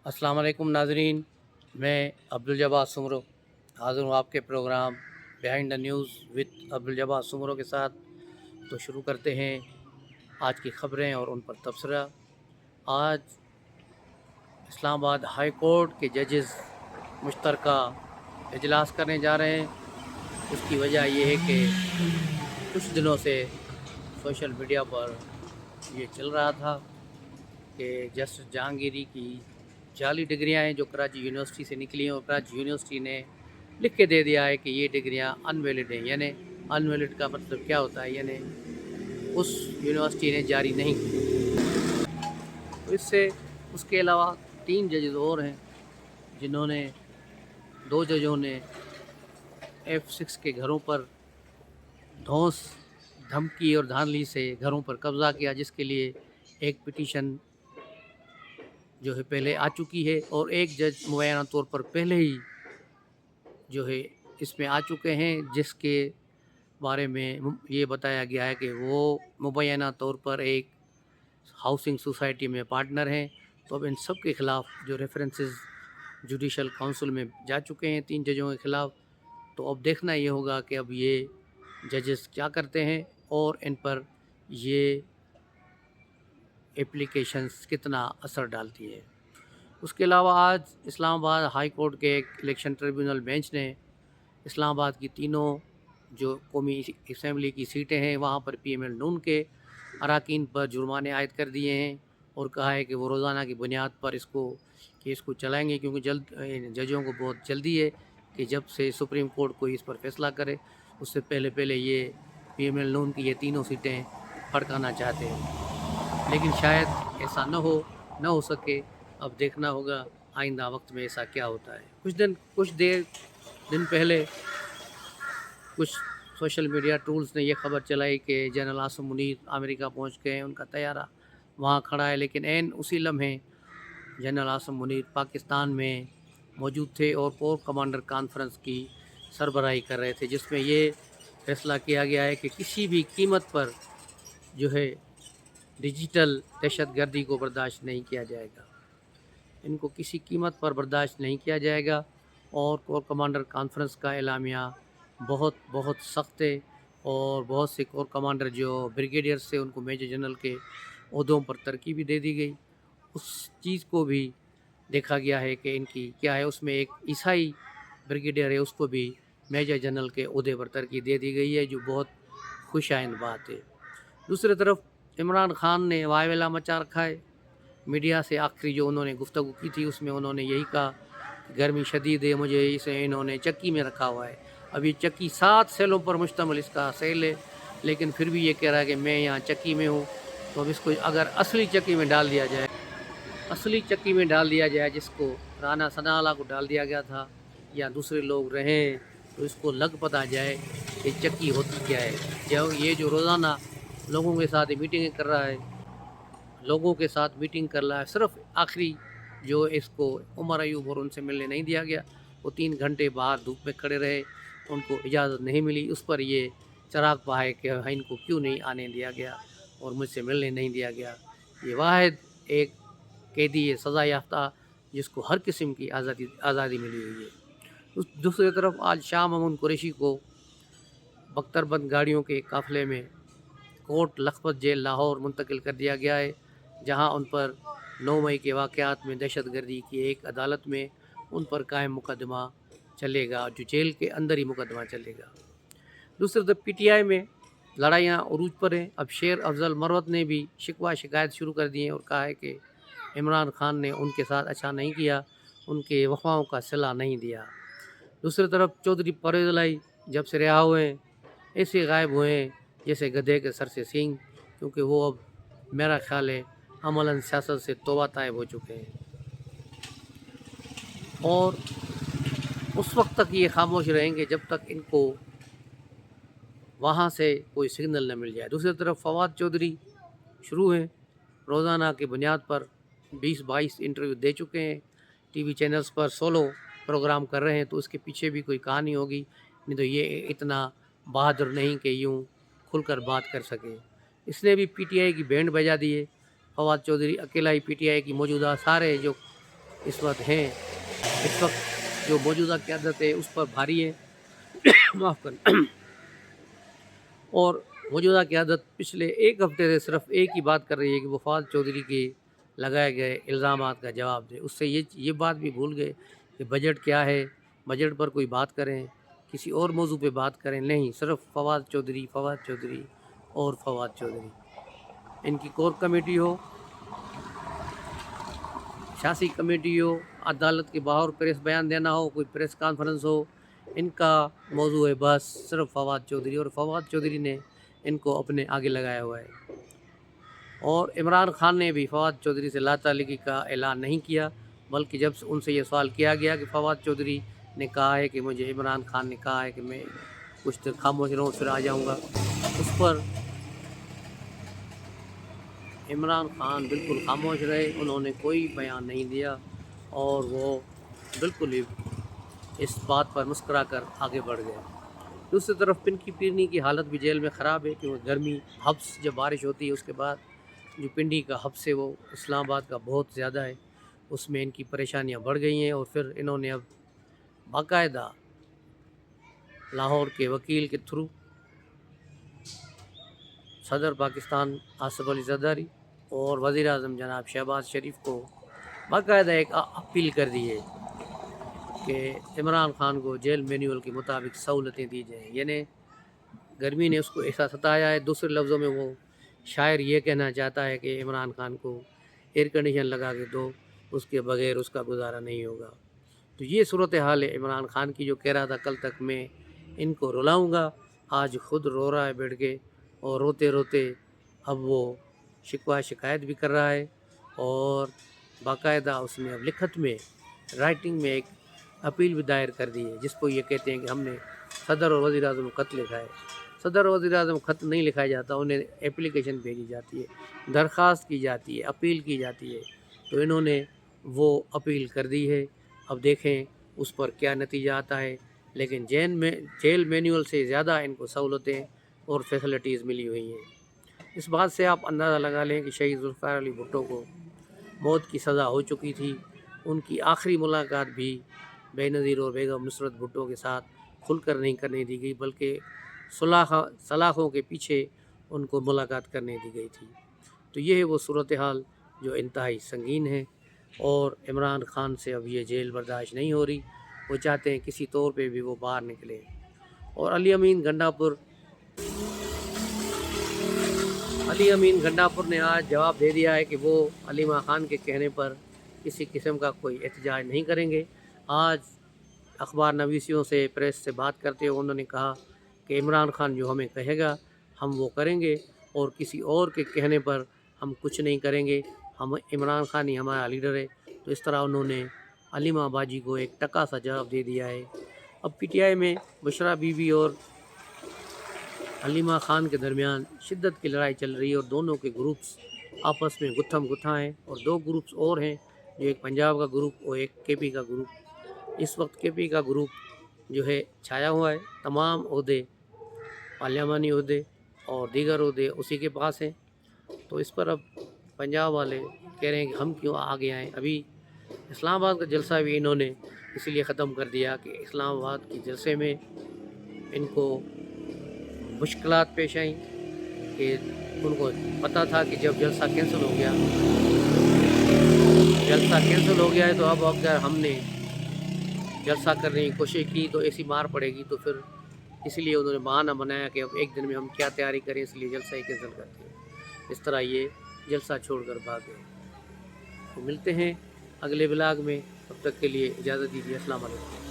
अस्सलाम वालेकुम नाजरीन, मैं अब्दुल जब्बार सुमरो हाज़िर हूँ आपके programme behind the news with Abdul Jabbar Soomro के साथ। तो शुरू करते हैं आज की ख़बरें और उन पर तबसरा। आज इस्लामाबाद हाई कोर्ट के जजेस मुश्तरका इजलास करने जा रहे हैं। उसकी वजह यह है कि कुछ दिनों से सोशल मीडिया पर ये चल रहा था कि जस्टिस जहांगीरी की जाली डिग्रियाँ हैं जो कराची यूनिवर्सिटी से निकली हैं, और कराची यूनिवर्सिटी ने लिख के दे दिया है कि ये डिग्रियाँ अनवैलिड हैं। यानी अनवैलिड का मतलब क्या होता है, यानी उस यूनिवर्सिटी ने जारी नहीं की। तो इससे उसके अलावा 3 जजेस और हैं जिन्होंने 2 जजों ने F6 के घरों पर धौंस धमकी और धांधली से घरों पर कब्ज़ा किया, जिसके लिए एक पिटीशन जो है पहले आ चुकी है, और एक जज मुबैना तौर पर पहले ही जो है इसमें आ चुके हैं, जिसके बारे में ये बताया गया है कि वो मुबैना तौर पर एक हाउसिंग सोसाइटी में पार्टनर हैं। तो अब इन सब के ख़िलाफ़ जो रेफरेंसेस जुडिशल काउंसिल में जा चुके हैं 3 जजों के ख़िलाफ़। तो अब देखना ये होगा कि अब ये जजेस क्या करते हैं और इन पर ये एप्लीकेशंस कितना असर डालती है। उसके अलावा आज इस्लामाबाद हाई कोर्ट के एक इलेक्शन ट्रिब्यूनल बेंच ने इस्लामाबाद की तीनों जो कौमी असम्बली की सीटें हैं वहाँ पर PML नून के अरकान पर जुर्माने आयद कर दिए हैं, और कहा है कि वो रोज़ाना की बुनियाद पर इसको केस को चलाएंगे, क्योंकि जजों को बहुत जल्दी है कि जब से सुप्रीम कोर्ट कोई इस पर फैसला करे उससे पहले ये PML नून की ये तीनों सीटें फड़काना चाहते हैं, लेकिन शायद ऐसा न हो सके। अब देखना होगा आइंदा वक्त में ऐसा क्या होता है। कुछ दिन पहले कुछ सोशल मीडिया टूल्स ने यह खबर चलाई कि जनरल आसिम मुनीर अमेरिका पहुंच गए हैं, उनका तैयारा वहां खड़ा है, लेकिन ऐन उसी लम्हे जनरल आसिम मुनीर पाकिस्तान में मौजूद थे और कोर कमांडर कॉन्फ्रेंस की सरबराही कर रहे थे, जिसमें ये फैसला किया गया है कि किसी भी कीमत पर जो है डिजिटल दहशतगर्दी को बर्दाश्त नहीं किया जाएगा। इनको किसी कीमत पर बर्दाश्त नहीं किया जाएगा, और कोर कमांडर कॉन्फ्रेंस का एलामिया बहुत सख्त है, और बहुत से कोर कमांडर जो ब्रिगेडियर्स थे उनको मेजर जनरल के ओहदों पर तरक्की भी दे दी गई। उस चीज़ को भी देखा गया है कि इनकी क्या है, उसमें एक ईसाई ब्रिगेडियर है उसको भी मेजर जनरल के ओहदे पर तरक्की दे दी गई है, जो बहुत खुशाइंद बात है। दूसरी तरफ इमरान खान ने वायवेला मचा रखा है। मीडिया से आखिरी जो उन्होंने गुफ्तगू की थी उसमें उन्होंने यही कहा कि गर्मी शदीद है, मुझे इसे इन्होंने चक्की में रखा हुआ है। अब ये चक्की 7 सेलों पर मुश्तमिल इसका सेल है, लेकिन फिर भी ये कह रहा है कि मैं यहाँ चक्की में हूँ। तो अब इसको अगर असली चक्की में डाल दिया जाए जिसको राना सनावाला को डाल दिया गया था या दूसरे लोग रहें, तो इसको लग पता जाए कि चक्की होती क्या है। जब ये जो रोज़ाना लोगों के साथ मीटिंग कर रहा है, सिर्फ आखिरी जो इसको उमर अयूब और उनसे मिलने नहीं दिया गया, वो 3 घंटे बाहर धूप में खड़े रहे, उनको इजाज़त नहीं मिली। उस पर ये चराग पाए कि इनको क्यों नहीं आने दिया गया और मुझसे मिलने नहीं दिया गया। ये वाहिद एक कैदी है सज़ा याफ्ता जिसको हर किस्म की आज़ादी मिली हुई है। दूसरी तरफ आज शाह महमूद कुरैशी को बख्तरबंद गाड़ियों के काफ़िले में कोर्ट लखपत जेल लाहौर मुंतकिल कर दिया गया है, जहां उन पर 9 मई के वाक़यात में दहशतगर्दी की एक अदालत में उन पर कायम मुकदमा चलेगा, जो जेल के अंदर ही मुकदमा चलेगा। दूसरी तरफ PTI में लड़ाइयाँ उरूज पर हैं। अब शेर अफजल मरवत ने भी शिकायत शुरू कर दी है और कहा है कि इमरान खान ने उनके साथ अच्छा नहीं किया, उनके वफ़ाओं का सिला नहीं दिया। दूसरी तरफ चौधरी परवेज़ इलाही जब से रिहा हुए हैं ऐसे गायब हुए हैं जैसे गधे के सर से सींग, क्योंकि वो अब मेरा ख्याल है अमलन सियासत से तौबा तायब हो चुके हैं, और उस वक्त तक ये खामोश रहेंगे जब तक इनको वहाँ से कोई सिग्नल न मिल जाए। दूसरी तरफ फवाद चौधरी शुरू हैं, रोज़ाना की बुनियाद पर 20-22 इंटरव्यू दे चुके हैं, TV चैनल्स पर सोलो प्रोग्राम कर रहे हैं, तो उसके पीछे भी कोई कहानी होगी, नहीं तो ये इतना बहादुर नहीं कि यूँ खुलकर बात कर सके। इसने भी PTI की बैंड बजा दी है। फवाद चौधरी अकेला ही PTI की मौजूदा सारे जो اس وقت ہیں، اس وقت جو موجودہ قیادت ہے اس پر بھاری ہے معاف کرنا، اور موجودہ قیادت پچھلے ایک ہفتے سے صرف ایک ہی بات کر رہی ہے کہ وہ فواد چودھری کے لگائے گئے الزامات کا جواب دے۔ اس سے یہ بات بھی بھول گئے کہ بجٹ کیا ہے، بجٹ پر کوئی بات کریں، کسی اور موضوع پہ بات کریں، نہیں، صرف فواد چودھری اور فواد چودھری۔ ان کی کور کمیٹی ہو، سیاسی کمیٹی ہو، عدالت کے باہر پریس بیان دینا ہو، کوئی پریس کانفرنس ہو، ان کا موضوع ہے بس صرف فواد چودھری، اور فواد چودھری نے ان کو اپنے آگے لگایا ہوا ہے۔ اور عمران خان نے بھی فواد چودھری سے لا تعلقی کا اعلان نہیں کیا، بلکہ جب ان سے یہ سوال کیا گیا کہ فواد چودھری نے کہا ہے کہ مجھے عمران خان نے کہا ہے کہ میں کچھ دیر خاموش رہوں پھر آ جاؤں گا، اس پر عمران خان بالکل خاموش رہے، انہوں نے کوئی بیان نہیں دیا، اور وہ بالکل ہی اس بات پر مسکرا کر آگے بڑھ گئے۔ دوسری طرف پنکی پیرنی کی حالت بھی جیل میں خراب ہے، کیونکہ گرمی حبس جب بارش ہوتی ہے اس کے بعد جو پنڈی کا حبس ہے وہ اسلام آباد کا بہت زیادہ ہے، اس میں ان کی پریشانیاں بڑھ گئی ہیں، اور پھر انہوں نے اب باقاعدہ لاہور کے وکیل کے تھرو صدر پاکستان آصف علی زرداری اور وزیر اعظم جناب شہباز شریف کو باقاعدہ ایک اپیل کر دی ہے کہ عمران خان کو جیل مینول کے مطابق سہولتیں دی جائیں، یعنی گرمی نے اس کو ایسا ستایا ہے، دوسرے لفظوں میں وہ شاعر یہ کہنا چاہتا ہے کہ عمران خان کو ایئر کنڈیشن لگا کے دو، اس کے بغیر اس کا گزارا نہیں ہوگا۔ تو یہ صورتحال ہے عمران خان کی، جو کہہ رہا تھا کل تک میں ان کو رلاؤں گا، آج خود رو رہا ہے بیٹھ کے، اور روتے روتے اب وہ شکوہ شکایت بھی کر رہا ہے، اور باقاعدہ اس نے اب لکھت میں رائٹنگ میں ایک اپیل بھی دائر کر دی ہے، جس کو یہ کہتے ہیں کہ ہم نے صدر اور وزیر اعظم کو خط لکھا ہے۔ صدر اور وزیر اعظم خط نہیں لکھایا جاتا، انہیں اپلیکیشن بھیجی جاتی ہے، درخواست کی جاتی ہے، اپیل کی جاتی ہے، تو انہوں نے وہ اپیل کر دی ہے، اب دیکھیں اس پر کیا نتیجہ آتا ہے، لیکن جیل مینول سے زیادہ ان کو سہولتیں اور فیسلٹیز ملی ہوئی ہیں۔ اس بات سے آپ اندازہ لگا لیں کہ شہید ذوالفقار علی بھٹو کو موت کی سزا ہو چکی تھی، ان کی آخری ملاقات بھی بے نظیر اور بیگم نصرت بھٹو کے ساتھ کھل کر نہیں کرنے دی گئی، بلکہ سلاخوں کے پیچھے ان کو ملاقات کرنے دی گئی تھی۔ تو یہ ہے وہ صورتحال جو انتہائی سنگین ہے، اور عمران خان سے اب یہ جیل برداشت نہیں ہو رہی، وہ چاہتے ہیں کسی طور پہ بھی وہ باہر نکلے۔ اور علی امین گنڈا پور نے آج جواب دے دیا ہے کہ وہ علیمہ خان کے کہنے پر کسی قسم کا کوئی احتجاج نہیں کریں گے۔ آج اخبار نویسیوں سے، پریس سے بات کرتے ہوئے انہوں نے کہا کہ عمران خان جو ہمیں کہے گا ہم وہ کریں گے، اور کسی اور کے کہنے پر ہم کچھ نہیں کریں گے، ہم عمران خان ہی ہمارا لیڈر ہے۔ تو اس طرح انہوں نے علیمہ باجی کو ایک ٹکا سا جواب دے دیا ہے۔ اب پی ٹی آئی میں بشرا بی بی اور علیمہ خان کے درمیان شدت کی لڑائی چل رہی ہے، اور دونوں کے گروپس آپس میں گتھم گتھا ہیں، اور دو گروپس اور ہیں، جو ایک پنجاب کا گروپ اور ایک کے پی کا گروپ۔ اس وقت کے پی کا گروپ جو ہے چھایا ہوا ہے، تمام عہدے، پارلیمانی عہدے اور دیگر عہدے اسی کے پاس ہیں۔ تو اس پر اب پنجاب والے کہہ رہے ہیں کہ ہم کیوں آگے آئیں۔ ابھی اسلام آباد کا جلسہ بھی انہوں نے اس لیے ختم کر دیا کہ اسلام آباد کے جلسے میں ان کو مشکلات پیش آئیں، کہ ان کو پتہ تھا کہ جب جلسہ کینسل ہو گیا ہے تو اب اگر ہم نے جلسہ کرنے کی کوشش کی تو ایسی مار پڑے گی، تو پھر اس لیے انہوں نے بہانہ بنایا کہ اب ایک دن میں ہم کیا تیاری کریں، اس لیے جلسہ ہی کینسل کرتے ہیں۔ اس طرح یہ جلسہ چھوڑ کر بھاگ گئے۔ تو ملتے ہیں اگلے بلاگ میں، تب تک کے لیے اجازت دیجیے، السلام علیکم۔